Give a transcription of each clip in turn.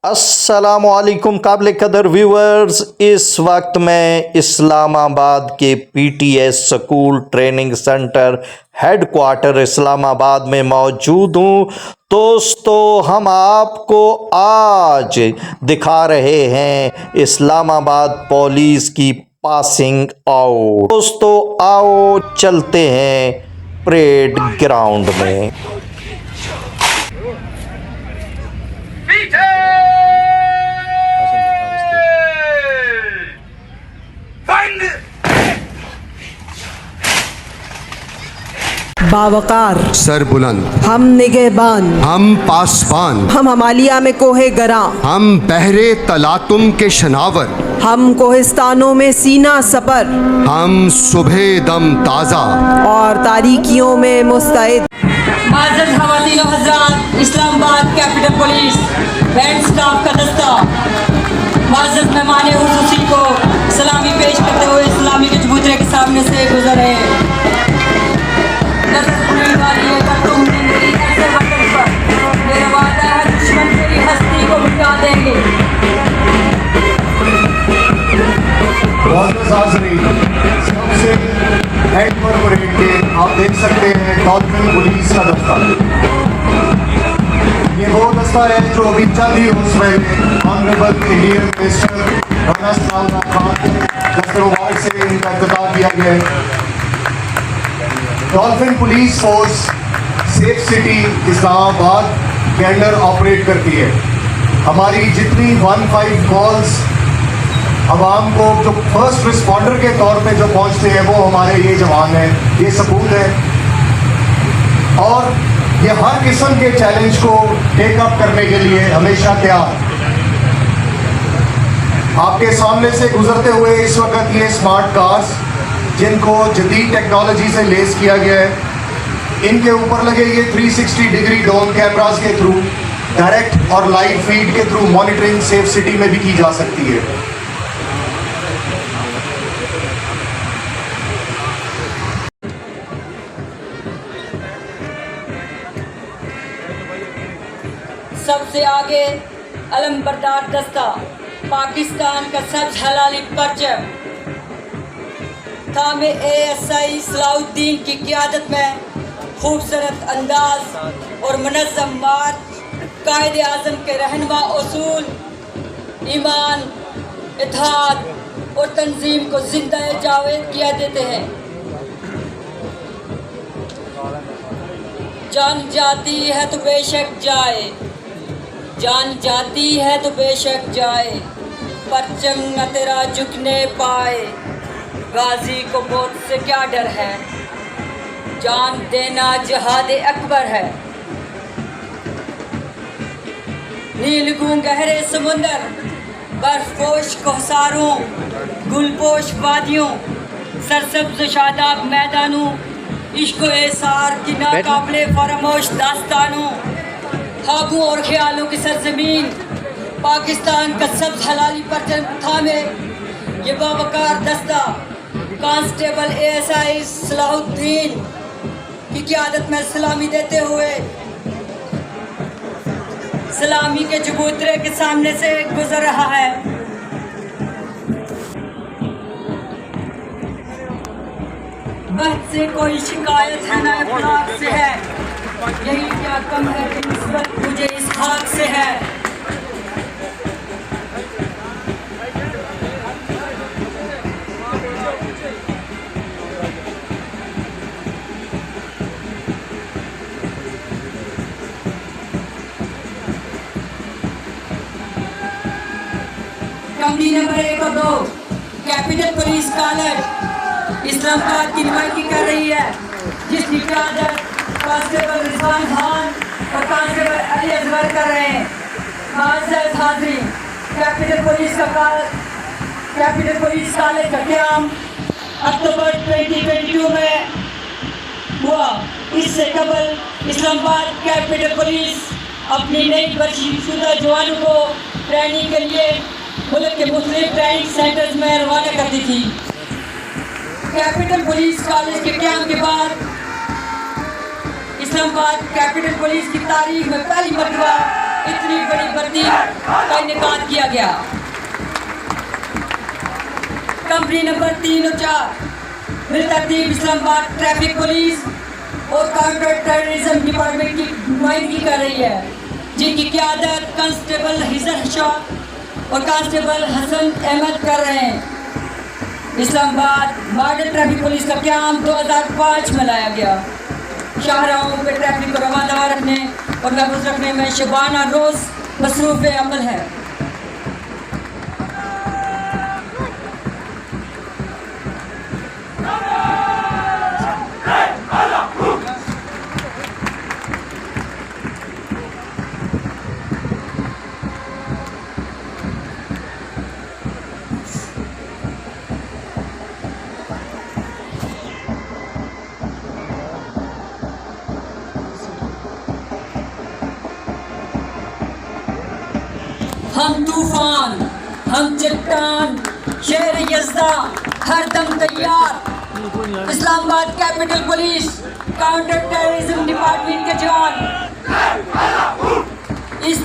अस्सलामुअलैकुम काबिल कदर व्यूअर्स, इस वक्त मैं इस्लामाबाद के PTS school training centre headquarter Islamabad में मौजूद हूँ। दोस्तों, हम आपको आज दिखा रहे हैं इस्लामाबाद पुलिस की पासिंग आउट। दोस्तों, आओ चलते हैं परेड ग्राउंड में। बावकार सर बुलंद, हम निगहबान, हम पासबान, हम हमालिया में कोहे गरा, हम बहरे तलातुम के शनावर, हम कोहिस्तानों में सीना सपर, हम सुबह दम ताज़ा और तारीकियों में मुस्तैद। माज़रत ख़वातीन व हज़रात, Islamabad capital police band staff का दस्ता माज़रत मेहमान हुसूसी को सलामी पेश करते हुए इस्लामी के चबूतरे के सामने से गुजर रहे हैं। मेरा वादा है दुश्मन तेरी हस्ती को मिटा देंगे। सबसे हेड पर परेड के आप देख सकते हैं डॉल्फिन पुलिस का दस्ता। ये वो दस्ता है जो अभी चल ही उसमें ऑनरेबल इंडियन मिनिस्टर राणा सलामत खान दफ्तर मुबारक से इनका इफ्तिताह किया गया है। Dolphin police force safe city Islamabad के अंडर ऑपरेट करती है। हमारी जितनी 15 कॉल्स आवाम को जो फर्स्ट रिस्पॉन्डर के तौर पे जो पहुंचते हैं वो हमारे ये जवान हैं, ये सबूत है। और ये हर किस्म के चैलेंज को टेकअप करने के लिए हमेशा तैयार। आपके सामने से गुजरते हुए इस वक्त ये स्मार्ट कार्स जिनको जदीद टेक्नोलॉजी से लेस किया गया है, इनके ऊपर लगे ये 360 डिग्री ड्रोन कैमरास के थ्रू डायरेक्ट और लाइव फीड के थ्रू मॉनिटरिंग सेफ सिटी में भी की जा सकती है। सबसे आगे अलमबरदार दस्ता पाकिस्तान का सब्ज हलाली परचम थामे ASI सलाउद्दीन की क़ियादत में खूबसूरत अंदाज और मुनज़्ज़म मार्च कायदे आज़म के रहनुमा उसूल ईमान, इत्तेहाद और तंजीम को जिंदा जावेद किया देते हैं। जान जाती है तो बेशक जाए, जान जाती है तो बेशक जाए, परचम न तेरा झुकने पाए, गाजी को मौत से क्या डर है, जान देना जिहाद अकबर है। नीलगूं गहरे समुंदर, बर्फपोश कोहसारों, गुलपोश वादियों, सरसब्ज़ शादाब मैदानों, इश्क़ एसार की नाकाबिले फरामोश दास्तानों, ख्वाबों और ख्यालों की सरजमीन पाकिस्तान का सब्ज़ हलाली परचम थामे ये बावकार दस्ता कांस्टेबल ASI सलाहुद्दीन की क़ियादत में सलामी देते हुए सलामी के चबूतरे के सामने से गुजर रहा है। वक्त से कोई शिकायत है ना इफ्लाक से है, यही क्या कम है कि निस्बत मुझे इस खाक से है। कंपनी नंबर 1 और 2 कैपिटल पुलिस कॉलेज इस्लामाबाद की नुमाइंदगी कर रही है, जिसकी क़ियादत कांस्टेबल रिजवान खान और कांस्टेबल अली अजवर कर रहे हैं। माज़रत हाज़रीन, कैपिटल पुलिस कॉलेज का क़याम अक्टूबर 2022 में हुआ। इससे कबल इस्लामाबाद कैपिटल पुलिस अपनी नई बर्शीशुदा जवानों को ट्रेनिंग के लिए मुल्क के मुख्तलिफ ट्रेनिंग सेंटर्स में रवाना करती थी। कैपिटल पुलिस कॉलेज के क़याम के बाद इस्लामाबाद कैपिटल पुलिस की तारीख में पहली मरतबा इतनी बड़ी वर्दी का इनेकाद किया गया। कंपनी नंबर 3 और 4 बिलतरतीब इस्लामाबाद ट्रैफिक पुलिस और काउंटर टेररिज्म डिपार्टमेंट की नुमाइंदगी कर रही है, जिनकी क़यादत कांस्टेबल हिजर शाह और कांस्टेबल हसन अहमद कर रहे हैं। इस्लामाबाद मॉडल ट्रैफिक पुलिस का क़याम 2005 में लाया गया। शाहराहों पर ट्रैफिक को रवाना रखने और महफूज रखने में शबाना रोज़ मसरूफ़ अमल है। हम तूफान, हम चट्टान, शेर यज़दा हर दम तैयार। Islamabad capital police counter terrorism department के जवान इस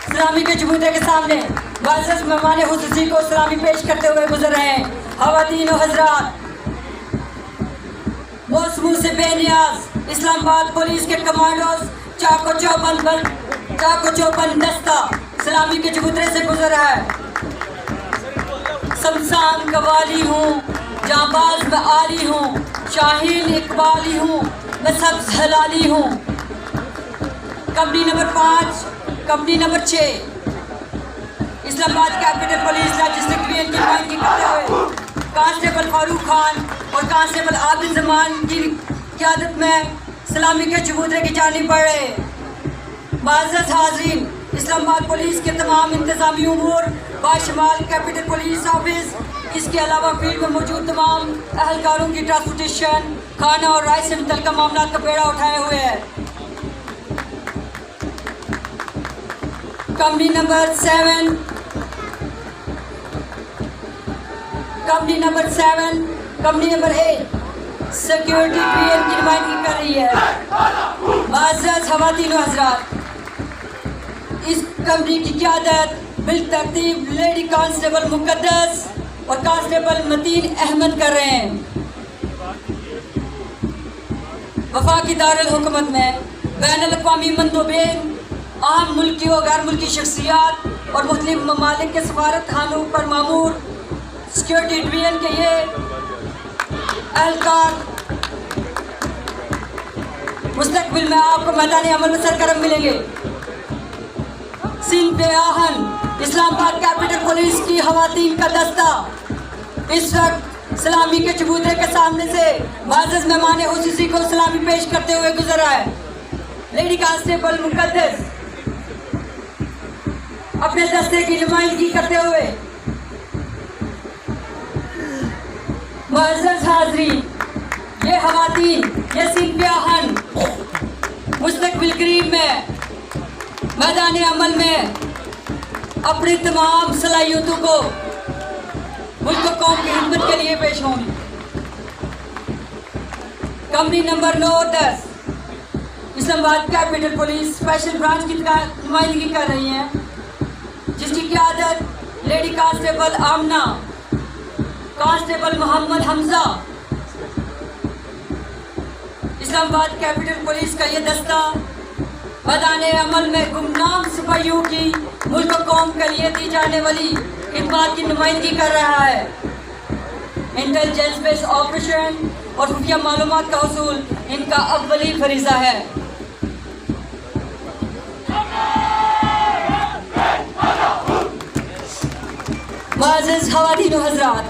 सलामी के चबूतरे के सामने मुअज़्ज़ज़ मेहमान खुसूसी को सलामी पेश करते हुए गुजर रहे हैं। ख़वातीन व हज़रात, मौसमों से बेनियाज इस्लामाबाद पुलिस के कमांडोज चाको चौबंद दस्ता सलामी के चबूतरे से गुजर रहा है। शमशान कवाली हूँ, जाबाज में आली हूँ, शाहीन इकबाली हूँ, मैं सब्ज़ हलाली हूँ। Company number 5, company number 6 Islamabad capital police logistic division की नुमाइंदगी करते हुए कांस्टेबल फारूक खान और कांस्टेबल आबिद जमान की क़यादत में सलामी के चबूतरे की जानिब बढ़ रहे। मुअज़्ज़ज़ हाज़रीन, इस्लामाबाद पुलिस के तमाम इंतज़ामी उमूर बाशमाल कैपिटल पुलिस ऑफिस, इसके अलावा फील्ड में मौजूद तमाम अहलकारों की ट्रांसपोर्टेशन, खाना और राइस से मुतल्लिक़ मामला का बेड़ा उठाए हुए है। Company number 7, company number 8 security division की नुमाइंदगी कर रही है। मुअज़्ज़ज़ ख़वातीन व हज़रात, इस कंपनी की क़यादत बिलतरतीब लेडी कांस्टेबल मुक़द्दस और कांस्टेबल मतीन अहमद कर रहे हैं। वफाकी दारुल हुकूमत में बैनुल-अक़वामी मंदूबीन, आम मुल्की और गैर मुल्की शख्सियात और मुख्तलिफ ममालिक के सफारत खानों पर मामूर सिक्योरिटी डिवीजन के ये एहलकार मुस्तकबिल में आपको मैदानी अमल में सरगर्म मिलेंगे। सिंध पे आहन इस्लामाबाद कैपिटल पुलिस की ख़वातीन का दस्ता इस वक्त सलामी के चबूतरे के सामने से मुअज़्ज़ज़ मेहमान खुसूसी को सलामी पेश करते हुए गुजर रहा है। लेडी कांस्टेबल मुक़द्दस अपने दस्ते की नुमाइंदगी करते हुए। मुअज़्ज़ज़ हाज़रीन, ये ख़वातीन, ये सिंध पे आहन मुस्तकबिल करीब में मैदान अमल में अपनी तमाम सलाहियतों को मुल्क और कौम की खिदमत के लिए पेश होंगी। कंपनी नंबर 9 और 10 Islamabad capital police special branch की नुमाइंदगी कर रही हैं, जिसकी क़यादत lady constable Amna, constable Mohammad Hamza. Islamabad capital police का ये दस्ता मैदान अमल में गुमनाम सिपाहियों की मुल्क और कौम के लिए दी जाने वाली खिदमत की नुमाइंदगी कर रहा है। इंटेलिजेंस बेस्ड ऑपरेशन और खुफिया मालूमात का हसूल इनका अव्वली फरीज़ा है। मुअज़्ज़ज़ ख़वातीन व हज़रात,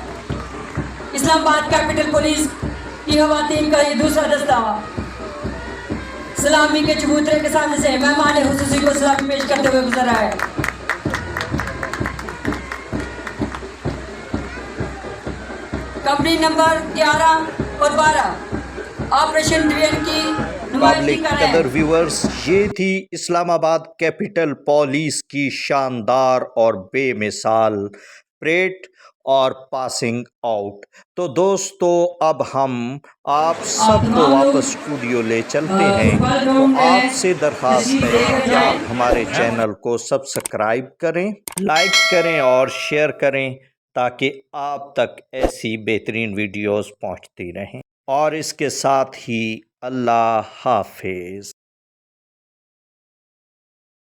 इस्लामाबाद कैपिटल पुलिस की ख़वातीन का ये दूसरा दस्ता सलामी के चबूतरे के सामने से मेहमान खुसूसी को सलामी पेश करते हुए गुजर रहा है। कंपनी नंबर 11 और 12 ऑपरेशन डिवीजन की नुमाइंदगी पब्लिक कर रहे कदर हैं। व्यूअर्स, ये थी इस्लामाबाद कैपिटल पुलिस की शानदार और बेमिसाल परेड और पासिंग आउट। तो दोस्तों अब हम आप सबको वापस स्टूडियो ले चलते हैं। तो आपसे दरख्वास्त है कि आप हमारे चैनल को सब्सक्राइब करें, लाइक करें और शेयर करें ताकि आप तक ऐसी बेहतरीन वीडियोस पहुंचती रहें। और इसके साथ ही अल्लाह हाफिज़।